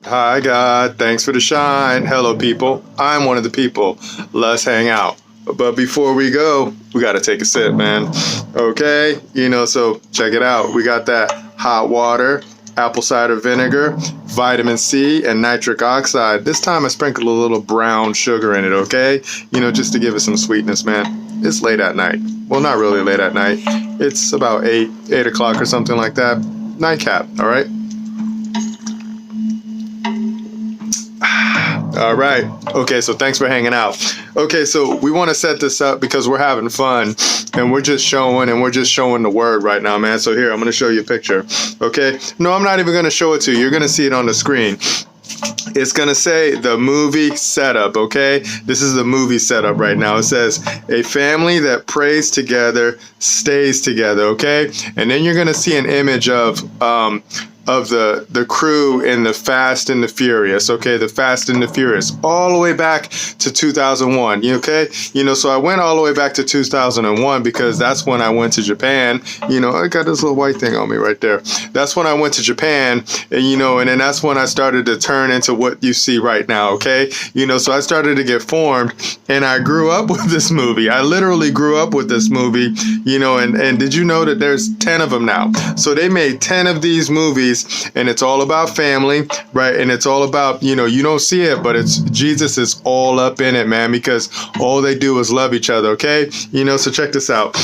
Hi, God. Thanks for the shine. Hello, people. I'm one of the people. Let's hang out. But before we go, we got to take a sip, man. Okay? So check it out. We got that hot water, apple cider vinegar, vitamin C, and nitric oxide. This time I sprinkled a little brown sugar in it, okay? Just to give it some sweetness, man. It's late at night. Well, not really late at night. It's about 8 o'clock or something like that. Nightcap, all right? All right. Okay, so thanks for hanging out. Okay, so we want to set this up because we're having fun and we're just showing the word right now, man. So here, I'm going to show you a picture. Okay? No, I'm not even going to show it to you. You're going to see it on the screen. It's going to say the movie setup, okay? This is the movie setup right now. It says a family that prays together stays together, okay? And then you're going to see an image of the crew in the Fast and the Furious, okay? The Fast and the Furious, all the way back to 2001, okay? So I went all the way back to 2001 because that's when I went to Japan. I got this little white thing on me right there. That's when I went to Japan, and and then that's when I started to turn into what you see right now, okay? So I started to get formed, and I grew up with this movie. I literally grew up with this movie, and did you know that there's 10 of them now? So they made 10 of these movies, and it's all about family, right? And it's all about, you don't see it, but Jesus is all up in it, man, because all they do is love each other, okay? So check this out.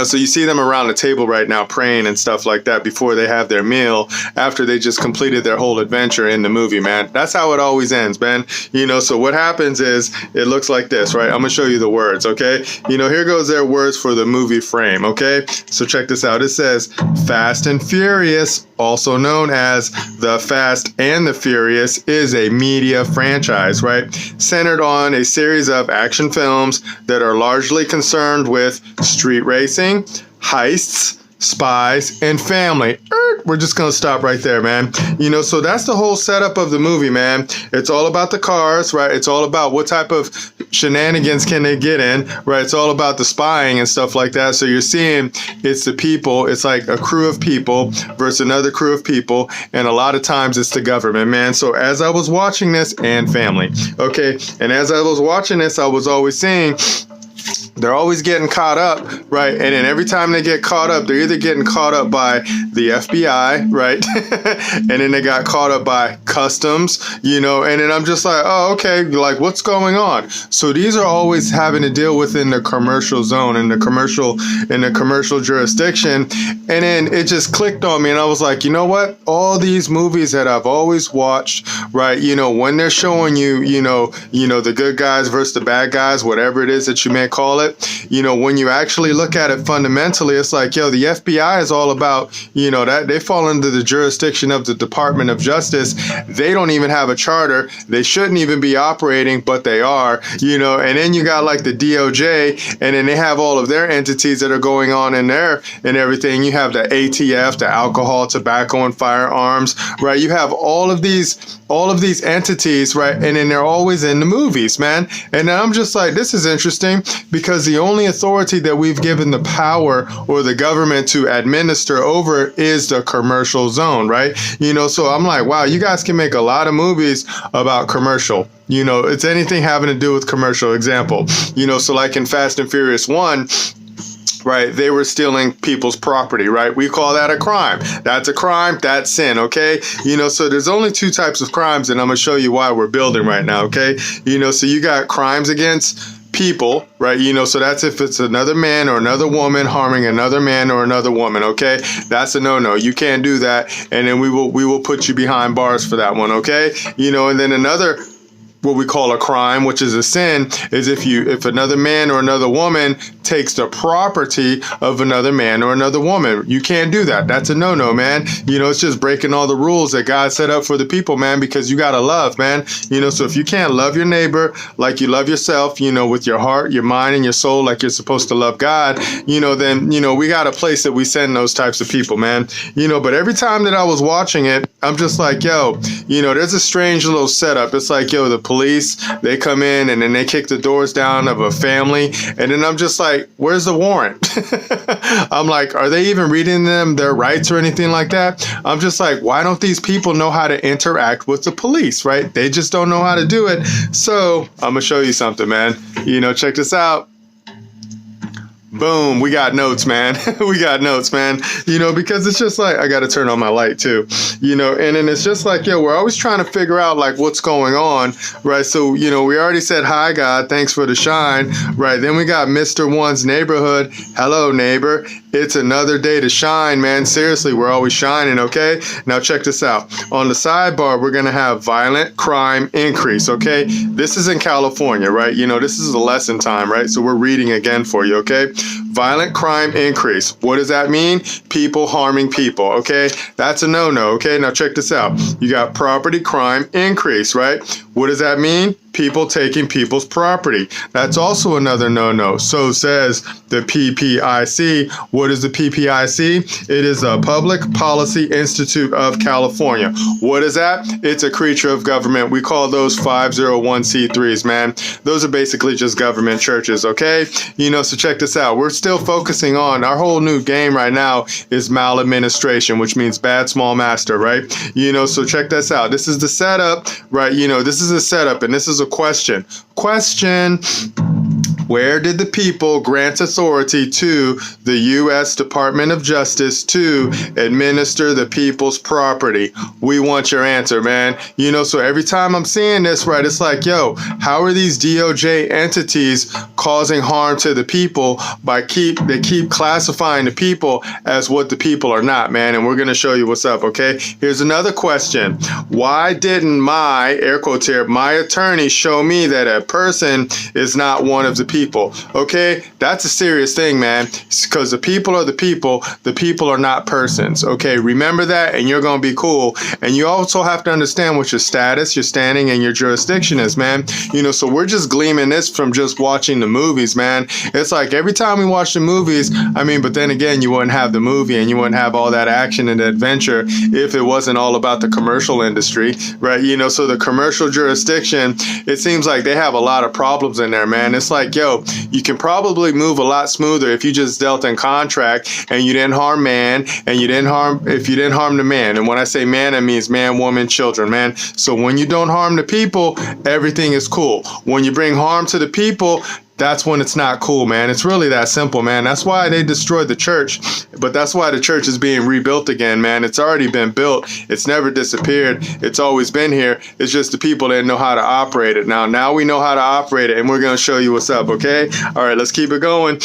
So you see them around the table right now praying and stuff like that before they have their meal, after they just completed their whole adventure in the movie, man. That's how it always ends, man. So what happens is it looks like this, right? I'm going to show you the words, okay? Here goes their words for the movie frame, okay? So check this out. It says Fast and Furious, also known as The Fast and the Furious, is a media franchise, right? Centered on a series of action films that are largely concerned with street racing, heists, spies, and family. We're just gonna stop right there, man. So that's the whole setup of the movie, man. It's all about the cars, right? It's all about what type of shenanigans can they get in, right? It's all about the spying and stuff like that. So you're seeing it's the people, it's like a crew of people versus another crew of people, and a lot of times it's the government, man. So as I was watching this, and family, okay, and as I was watching this, I was always seeing they're always getting caught up, right? And then every time they get caught up, they're either getting caught up by the FBI, right? And then they got caught up by customs, and then I'm just like, oh, okay, like what's going on? So these are always having to deal with in the commercial zone, in the commercial jurisdiction. And then it just clicked on me, and I was like, you know what? All these movies that I've always watched, right? When they're showing you, the good guys versus the bad guys, whatever it is that you may call it, when you actually look at it fundamentally, it's like, the FBI is all about, that they fall under the jurisdiction of the Department of Justice. They don't even have a charter. They shouldn't even be operating, but they are, and then you got like the DOJ, and then they have all of their entities that are going on in there and everything. You have the ATF, the alcohol, tobacco, and firearms, right? You have all of these entities, right? And then they're always in the movies, man. And I'm just like, this is interesting, because the only authority that we've given the power or the government to administer over is the commercial zone, right? So I'm like, wow, you guys can make a lot of movies about commercial. It's anything having to do with commercial. Example, so like in Fast and Furious 1, right, they were stealing people's property, right? We call that a crime. That's a crime, that's sin, okay? So there's only two types of crimes, and I'm gonna show you why we're building right now, okay? So you got crimes against people, right? So that's if it's another man or another woman harming another man or another woman, okay? That's a no-no. You can't do that, and then we will put you behind bars for that one, okay? And then another, what we call a crime, which is a sin, is if another man or another woman takes the property of another man or another woman. You can't do that. That's a no-no, man. It's just breaking all the rules that God set up for the people, man, because you got to love, man. So if you can't love your neighbor like you love yourself, with your heart, your mind, and your soul, like you're supposed to love God, then, we got a place that we send those types of people, man. But every time that I was watching it, I'm just like, yo, you know, there's a strange little setup. It's like, yo, the police, they come in and then they kick the doors down of a family. And then I'm just like, where's the warrant? I'm like, are they even reading them their rights or anything like that? I'm just like, why don't these people know how to interact with the police, right? They just don't know how to do it. So I'm gonna show you something, man. You know, check this out. Boom, we got notes, man. We got notes, man. You know, because it's just like, I got to turn on my light too, you know, and then it's just like, yo, we're always trying to figure out like what's going on, right? So, you know, we already said, hi, God, thanks for the shine, right? Then we got Mr. One's neighborhood. Hello, neighbor. It's another day to shine, man. Seriously, we're always shining, okay? Now check this out. On the sidebar, we're going to have violent crime increase, okay? This is in California, right? You know, this is a lesson time, right? So we're reading again for you, okay? Violent crime increase. What does that mean? People harming people, okay? That's a no-no, okay? Now check this out. You got property crime increase, right? What does that mean? People taking people's property. That's also another no-no. So says the PPIC. What is the PPIC? It is a Public Policy Institute of California. What is that? It's a creature of government. We call those 501c3s, man. Those are basically just government churches, okay? You know, so check this out. We're still focusing on our whole new game right now is maladministration, which means bad small master, right? You know, so check this out. This is the setup, right? You know, this is a setup and this is a question. Where did the people grant authority to the U.S. Department of Justice to administer the people's property? We want your answer, man. You know, so every time I'm seeing this, right, it's like, yo, how are these DOJ entities causing harm to the people by they keep classifying the people as what the people are not, man? And we're going to show you what's up, okay? Here's another question. Why didn't my, air quotes here, my attorney show me that a person is not one of the people? Okay, that's a serious thing, man, because the people are the people are not persons. Okay, remember that, and you're gonna be cool. And you also have to understand what your status, your standing, and your jurisdiction is, man. You know, so we're just gleaming this from just watching the movies, man. It's like every time we watch the movies, I mean, but then again, you wouldn't have the movie and you wouldn't have all that action and adventure if it wasn't all about the commercial industry, right? You know, so the commercial jurisdiction, it seems like they have a lot of problems in there, man. It's like, yo, you can probably move a lot smoother if you just dealt in contract and you didn't harm man and if you didn't harm the man. And when I say man, it means man, woman, children, man. So when you don't harm the people, everything is cool. When you bring harm to the people, that's when it's not cool, man. It's really that simple, man. That's why they destroyed the church, but that's why the church is being rebuilt again, man. It's already been built. It's never disappeared. It's always been here. It's just the people didn't know how to operate it. Now we know how to operate it, and we're going to show you what's up, okay? All right, let's keep it going.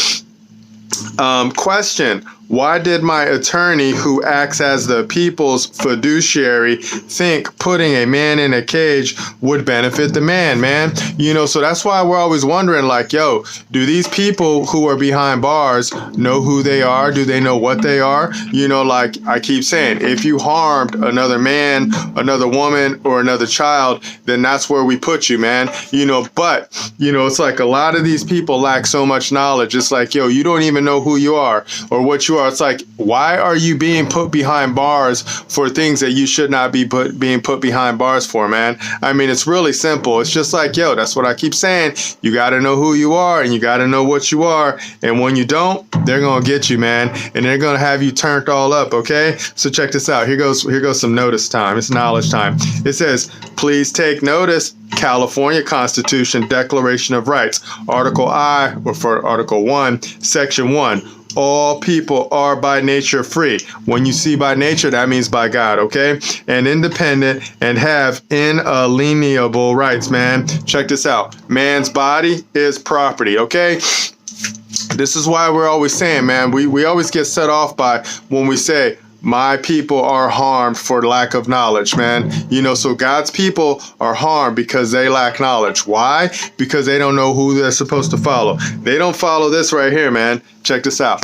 Question. Why did my attorney, who acts as the people's fiduciary, think putting a man in a cage would benefit the man? You know, so that's why we're always wondering, like, yo, do these people who are behind bars know who they are? Do they know what they are? You know, like I keep saying, if you harmed another man, another woman, or another child, then that's where we put you, man. You know, but, you know, it's like a lot of these people lack so much knowledge. It's like, yo, you don't even know who you are or what you are. It's like, why are you being put behind bars for things that you should not be being put behind bars for, man? I mean, it's really simple. It's just like, yo, that's what I keep saying. You got to know who you are and you got to know what you are. And when you don't, they're going to get you, man. And they're going to have you turned all up, okay? So check this out. Here goes some notice time. It's knowledge time. It says, please take notice. California Constitution Declaration of Rights, Article I, or for Article 1, Section 1. All people are by nature free. When you see by nature, that means by God, okay? And independent and have inalienable rights, man. Check this out. Man's body is property, okay? This is why we're always saying, man, we always get set off by when we say, my people are harmed for lack of knowledge, man. You know, so God's people are harmed because they lack knowledge. Why? Because they don't know who they're supposed to follow. They don't follow this right here, man. Check this out.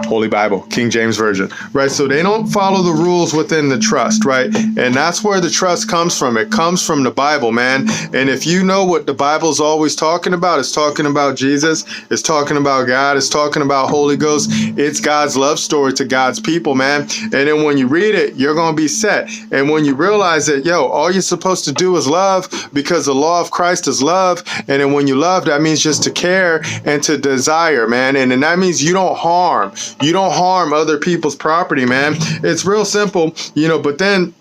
Holy Bible, King James Version, right? So they don't follow the rules within the trust, right? And that's where the trust comes from. It comes from the Bible, man. And if you know what the Bible's always talking about, it's talking about Jesus, it's talking about God, it's talking about Holy Ghost. It's God's love story to God's people, man. And then when you read it, you're going to be set. And when you realize that, all you're supposed to do is love, because the law of Christ is love. And then when you love, that means just to care and to desire, man. And then that means you don't harm. You don't harm other people's property, man. It's real simple, but then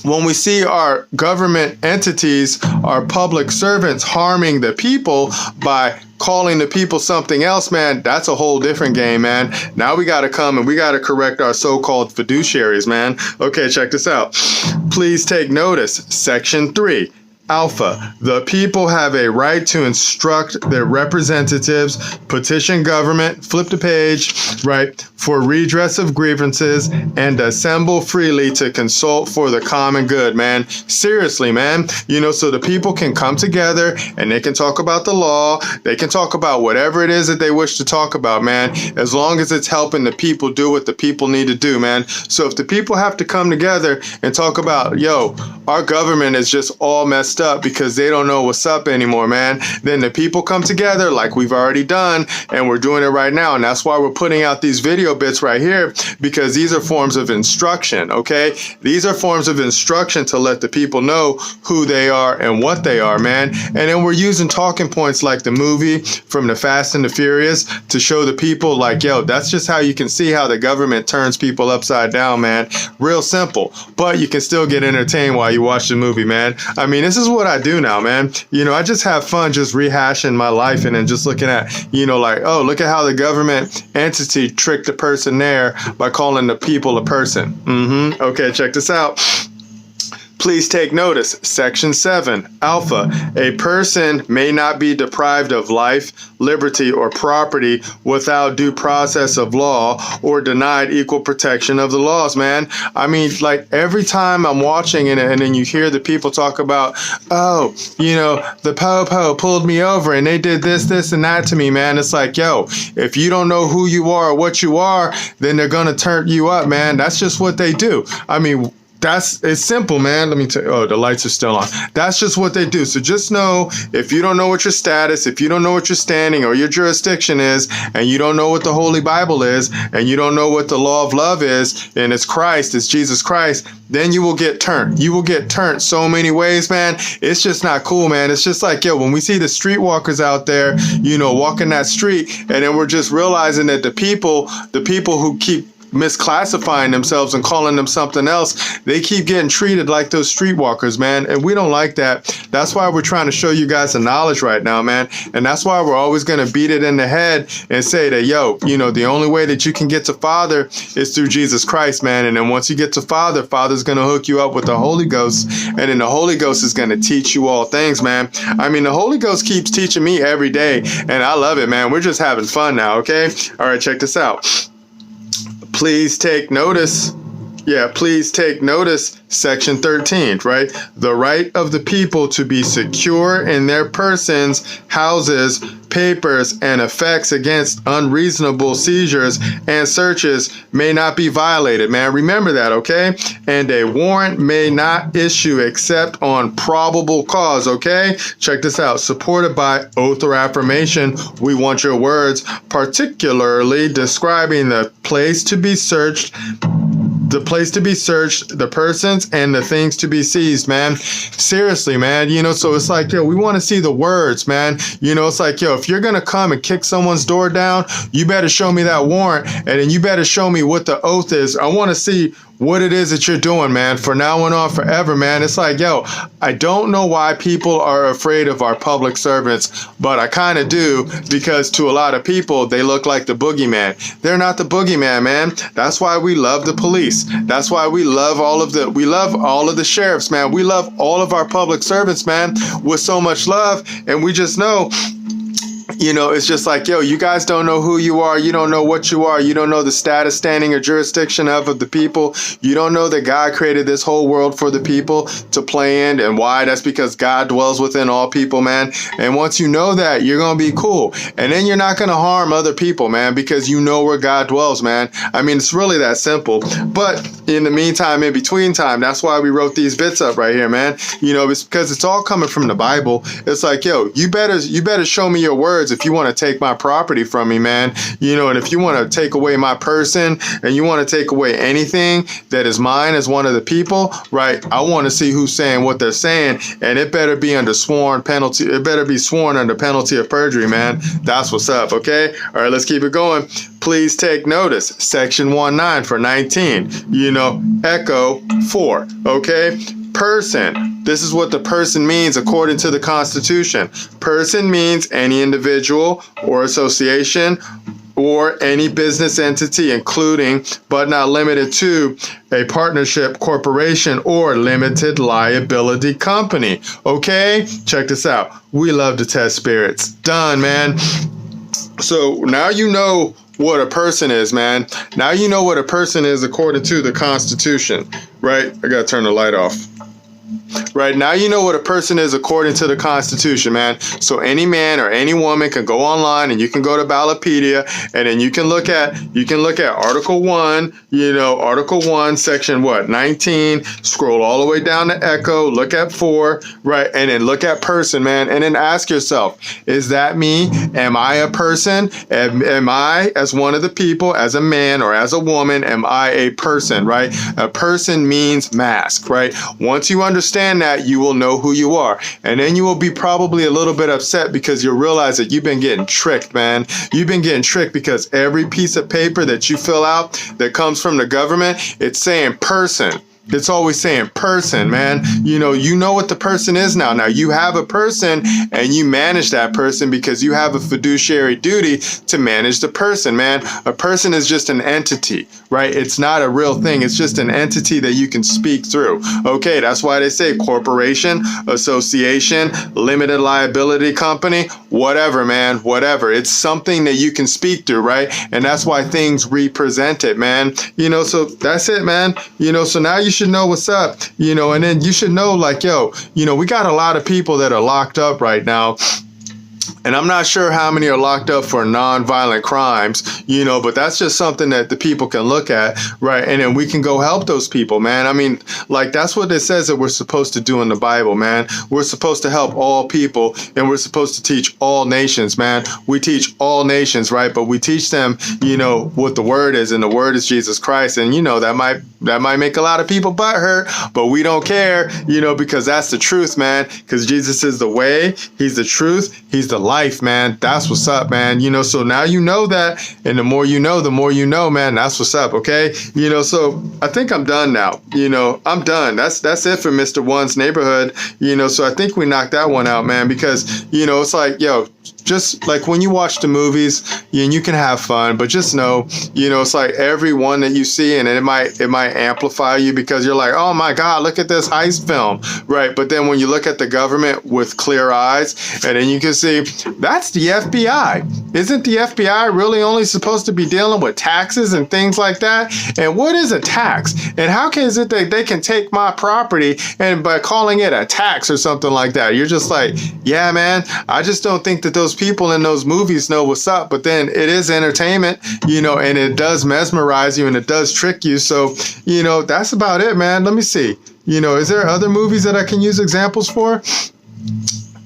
when we see our government entities, our public servants harming the people by calling the people something else, man, that's a whole different game, man. Now we got to come and we got to correct our so-called fiduciaries, man. Okay, check this out. Please take notice. Section 3. Alpha, the people have a right to instruct their representatives, petition government, flip the page, right, for redress of grievances, and assemble freely to consult for the common good, man. Seriously, man. So the people can come together and they can talk about the law. They can talk about whatever it is that they wish to talk about, man, as long as it's helping the people do what the people need to do, man. So if the people have to come together and talk about, our government is just all messed up because they don't know what's up anymore, man, then the people come together like we've already done, and we're doing it right now. And that's why we're putting out these video bits right here, because these are forms of instruction, okay? These are forms of instruction to let the people know who they are and what they are, man. And then we're using talking points like the movie from the Fast and the Furious to show the people like, that's just how you can see how the government turns people upside down, man. Real simple, but you can still get entertained while you watch the movie, man. I mean, this is what I do now, man. I just have fun just rehashing my life and then just looking at, look at how the government entity tricked the person there by calling the people a person. Okay, check this out. Please take notice. Section 7. Alpha. A person may not be deprived of life, liberty, or property without due process of law or denied equal protection of the laws, man. I mean, like every time I'm watching it and then you hear the people talk about, the po-po pulled me over and they did this, and that to me, man. It's like, if you don't know who you are or what you are, then they're going to turn you up, man. That's just what they do. I mean, it's simple, man. Let me tell you. Oh, the lights are still on. That's just what they do. So just know, if you don't know what your status, if you don't know what your standing or your jurisdiction is, and you don't know what the Holy Bible is, and you don't know what the law of love is, and it's Christ, it's Jesus Christ, then you will get turned. You will get turned so many ways, man. It's just not cool, man. It's just like, when we see the streetwalkers out there, walking that street, and then we're just realizing that the people who keep misclassifying themselves and calling them something else, they keep getting treated like those streetwalkers, man, and we don't like that. That's why we're trying to show you guys the knowledge right now, man, and that's why we're always going to beat it in the head and say that, the only way that you can get to Father is through Jesus Christ, man. And then once you get to Father, Father's going to hook you up with the Holy Ghost, and then the Holy Ghost is going to teach you all things, man. I mean, the Holy Ghost keeps teaching me every day, and I love it, man. We're just having fun now, okay? All right, check this out. Please take notice. Please take notice. Section 13, right? The right of the people to be secure in their persons, houses, papers, and effects against unreasonable seizures and searches may not be violated, man. Remember that, okay? And a warrant may not issue except on probable cause, okay? Check this out. Supported by oath or affirmation, we want your words, particularly describing the place to be searched, the persons, and the things to be seized, man. Seriously, man. So it's like, we want to see the words, man. It's like, if you're going to come and kick someone's door down, you better show me that warrant, and then you better show me what the oath is. I want to see what it is that you're doing, man, for now and on forever, man. It's like, I don't know why people are afraid of our public servants, but I kind of do, because to a lot of people, they look like the boogeyman. They're not the boogeyman, man. That's why we love the police. That's why we love all of the sheriffs, man. We love all of our public servants, man, with so much love, and we just know, It's just like, yo, you guys don't know who you are. You don't know what you are. You don't know the status, standing, or jurisdiction of the people. You don't know that God created this whole world for the people to play in. And why? That's because God dwells within all people, man. And once you know that, you're going to be cool. And then you're not going to harm other people, man, because you know where God dwells, man. I mean, it's really that simple. But in the meantime, in between time, that's why we wrote these bits up right here, man. It's because it's all coming from the Bible. It's like, yo, you better show me your words if you want to take my property from me, man. And if you want to take away my person and you want to take away anything that is mine as one of the people, right? I want to see who's saying what they're saying, and it better be under sworn penalty. It better be sworn under penalty of perjury, man. That's what's up, okay? All right, let's keep it going. Please take notice. Section 1.9 for 19. Echo 4, okay? Person. This is what the person means according to the Constitution. Person means any individual or association or any business entity, including but not limited to a partnership, corporation, or limited liability company. Okay? Check this out. We love to test spirits. Done, man. So now you know what a person is, man. Now you know what a person is according to the Constitution, right? I gotta turn the light off. Right, now you know what a person is according to the Constitution, man. So any man or any woman can go online and you can go to Ballotpedia, and then you can look at Article 1, Article 1, Section 19, scroll all the way down to Echo, look at 4, right, and then look at person, man, and then ask yourself, is that me? Am I a person? Am I, as one of the people, as a man or as a woman, am I a person, right? A person means mask, right? Once you understand that, you will know who you are, and then you will be probably a little bit upset because you'll realize that you've been getting tricked, man. You've been getting tricked because every piece of paper that you fill out that comes from the government, it's saying person. It's always saying person, man. You know what the person is now. Now you have a person and you manage that person because you have a fiduciary duty to manage the person, man. A person is just an entity, right? It's not a real thing. It's just an entity that you can speak through. Okay, that's why they say corporation, association, limited liability company, whatever, man, whatever. It's something that you can speak through, right? And that's why things represent it, man. So that's it, man. So now you should know what's up, and then you should know, like, yo, we got a lot of people that are locked up right now. And I'm not sure how many are locked up for non-violent crimes, but that's just something that the people can look at, right? And then we can go help those people, man. I mean, like, that's what it says that we're supposed to do in the Bible, man. We're supposed to help all people, and we're supposed to teach all nations, man. We teach all nations, right? But we teach them, what the word is, and the word is Jesus Christ. And, that might make a lot of people butthurt, but we don't care, because that's the truth, man. Because Jesus is the way, he's the truth, he's the life, man. That's what's up, man. So now you know that, and the more you know, man. That's what's up, okay? So I think I'm done now. I'm done. That's it for Mr. One's neighborhood. So I think we knocked that one out, man, because it's like, yo, just like when you watch the movies, and you can have fun, but just know, it's like every one that you see, and it might amplify you because you're like, oh my God, look at this heist film, right? But then when you look at the government with clear eyes, and then you can see that's the FBI. Isn't the FBI really only supposed to be dealing with taxes and things like that? And what is a tax? And how is it that they can take my property and by calling it a tax or something like that? You're just like, yeah, man, I just don't think that those people in those movies know what's up. But then it is entertainment, and it does mesmerize you and it does trick you. So, that's about it, man. Let me see. Is there other movies that I can use examples for?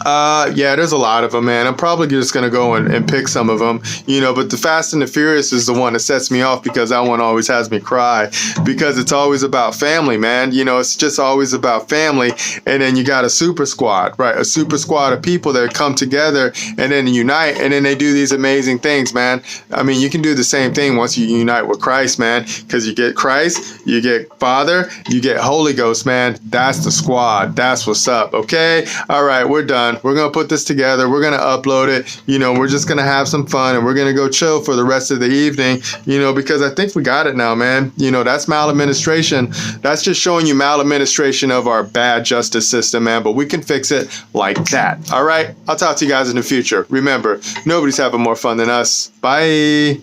Yeah, there's a lot of them, man. I'm probably just going to go and pick some of them, but the Fast and the Furious is the one that sets me off because that one always has me cry because it's always about family, man. It's just always about family. And then you got a super squad, right? A super squad of people that come together and then unite, and then they do these amazing things, man. I mean, you can do the same thing once you unite with Christ, man, because you get Christ, you get Father, you get Holy Ghost, man. That's the squad. That's what's up. Okay. All right. We're done. done. We're going to put this together. We're going to upload it. You know, we're just going to have some fun, and we're going to go chill for the rest of the evening, you know, because I think we got it now, man. You know, that's maladministration. That's just showing you maladministration of our bad justice system, man. But we can fix it like that. All right. I'll talk to you guys in the future. Remember, nobody's having more fun than us. Bye.